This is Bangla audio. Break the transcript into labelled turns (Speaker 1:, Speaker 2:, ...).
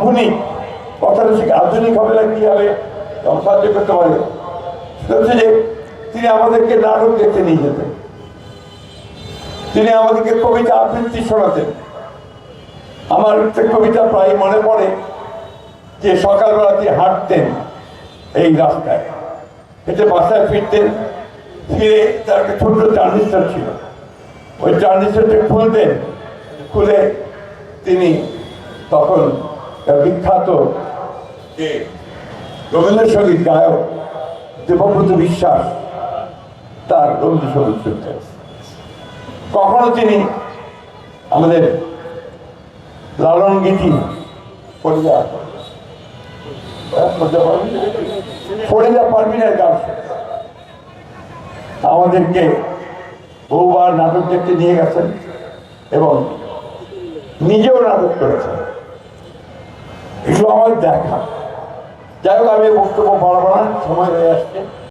Speaker 1: আধুনিক কথাটা ঠিক আধুনিক হবে না কি হবে সাহায্য করতে পারে সেটা হচ্ছে যে তিনি আমাদেরকে নাটক দেখতে নিয়ে যেতেন, তিনি আমাদেরকে কবিতা আবৃত্তি শোনাতেন। আমার একটা কবিতা প্রায় মনে পড়ে যে সকালবেলা তিনি হাঁটতেন এই রাস্তায়, হেঁটে বাসায় ফিরতেন, ফিরে তার একটা ছোট্ট ট্রানজিস্টার ছিল, ওই ট্রানজিস্টারটা খুলতেন, খুলে তিনি তখন বিখ্যাত যে রবীন্দ্রসঙ্গীত গায়ক দেবব্রত বিশ্বাস তার রবীন্দ্রসঙ্গীত শুনতেন। কখনো তিনি আমাদের লালন গীতি ফরিদা পারভিনের গান আমাদেরকে বহুবার নাটক দেখতে নিয়ে গেছেন এবং নিজেও নাটক করেছেন। এগুলো আমার দেখা। যাই হোক, আমি বক্তব্য বাড়াবো না, সময় হয়ে আসছে।